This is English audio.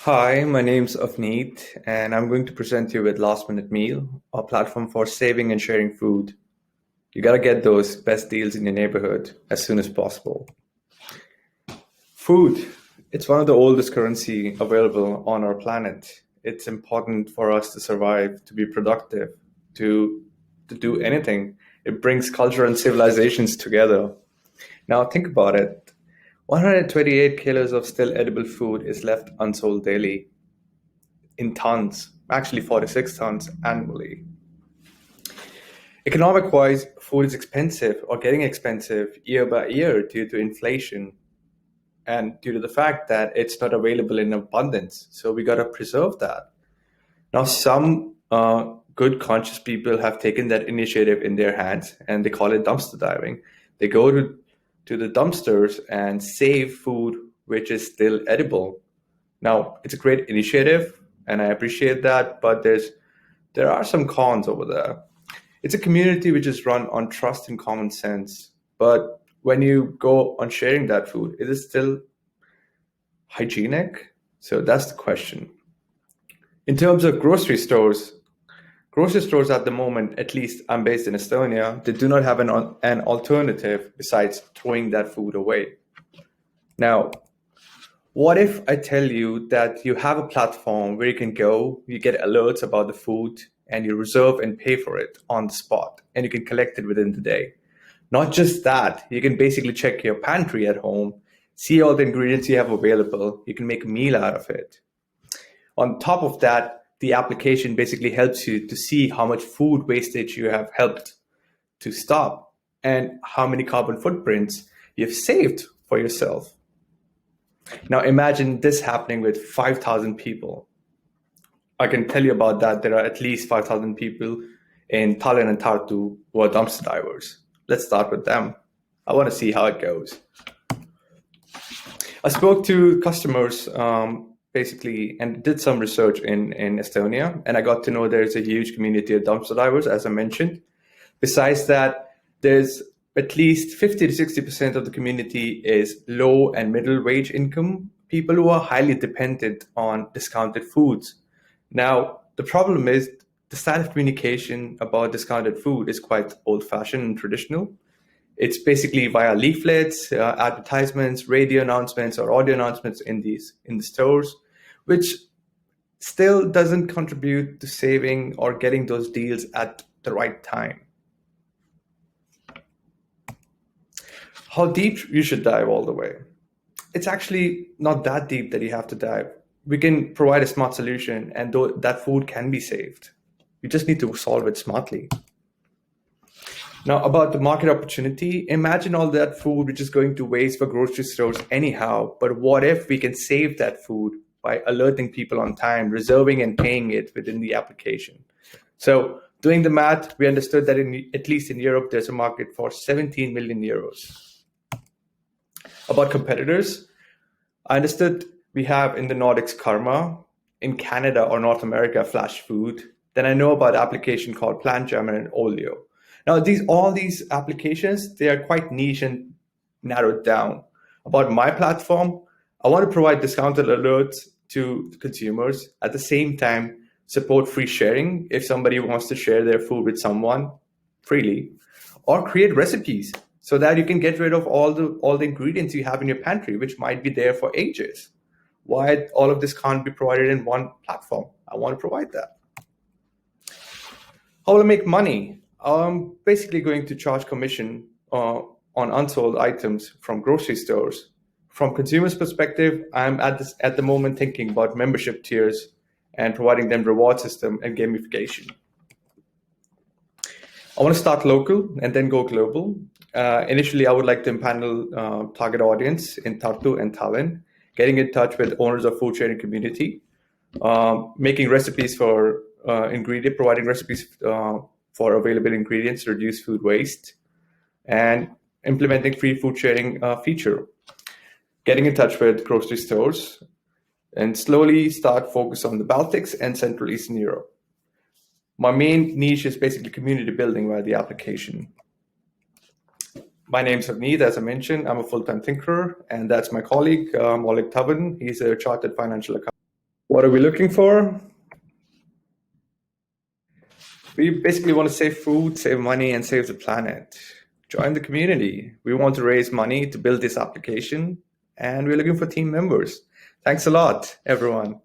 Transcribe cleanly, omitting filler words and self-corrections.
Hi, my name's Avneet, and I'm going to present you with Last Minute Meal, a platform for saving and sharing food. You gotta get those best deals in your neighborhood as soon as possible. Food, it's one of the oldest currency available on our planet. It's important for us to survive, to be productive, to to do anything. It brings culture and civilizations together. Now think about it. 128 kilos of still edible food is left unsold daily in tons, actually 46 tons annually. Economic wise, food is expensive or getting expensive year by year due to inflation and due to the fact that it's not available in abundance. So we got to preserve that. Now, some good conscious people have taken that initiative in their hands and they call it dumpster diving. They go to the dumpsters and save food which is still edible. Now, it's a great initiative and I appreciate that, but there are some cons over there. It's a community which is run on trust and common sense. But when you go on sharing that food, is it still hygienic? So that's the question. In terms of grocery stores at the moment, at least I'm based in Estonia, they do not have an alternative besides throwing that food away. Now, what if I tell you that you have a platform where you can go, you get alerts about the food, and you reserve and pay for it on the spot, and you can collect it within the day? Not just that, you can basically check your pantry at home, see all the ingredients you have available, you can make a meal out of it. On top of that, the application basically helps you to see how much food wastage you have helped to stop and how many carbon footprints you've saved for yourself. Now imagine this happening with 5,000 people. I can tell you about that. There are at least 5,000 people in Tallinn and Tartu who are dumpster divers. Let's start with them. I want to see how it goes. I spoke to customers basically and did some research in Estonia, and I got to know there's a huge community of dumpster divers, as I mentioned. Besides that, there's at least 50 to 60% of the community is low and middle wage income people who are highly dependent on discounted foods. Now, the problem is the style of communication about discounted food is quite old fashioned and traditional. It's basically via leaflets, advertisements, radio announcements, or audio announcements in the stores, which still doesn't contribute to saving or getting those deals at the right time. How deep you should dive all the way? It's actually not that deep that you have to dive. We can provide a smart solution, and that food can be saved. You just need to solve it smartly. Now, about the market opportunity, imagine all that food which is going to waste for grocery stores anyhow. But what if we can save that food by alerting people on time, reserving and paying it within the application? So, doing the math, we understood that at least in Europe, there's a market for 17 million euros. About competitors, I understood we have in the Nordics Karma, in Canada or North America Flash Food. Then I know about an application called Plant Jammer and Olio. Now all these applications, they are quite niche and narrowed down. About my platform, I want to provide discounted alerts to consumers. At the same time, support free sharing if somebody wants to share their food with someone freely, or create recipes so that you can get rid of all the ingredients you have in your pantry, which might be there for ages. Why all of this can't be provided in one platform? I want to provide that. How will I make money? I'm basically going to charge commission on unsold items from grocery stores. From consumers' perspective, I'm at the moment thinking about membership tiers and providing them reward system and gamification. I want to start local and then go global. Initially, I would like to impanel target audience in Tartu and Tallinn, getting in touch with owners of food sharing community, making recipes for providing recipes for available ingredients to reduce food waste, and implementing free food sharing feature. Getting in touch with grocery stores and slowly start focus on the Baltics and Central Eastern Europe. My main niche is basically community building via the application. My name's Avneet, as I mentioned. I'm a full-time thinker, and that's my colleague, Oleg Tavan. He's a chartered financial accountant. What are we looking for? We basically want to save food, save money, and save the planet. Join the community. We want to raise money to build this application, and we're looking for team members. Thanks a lot, everyone.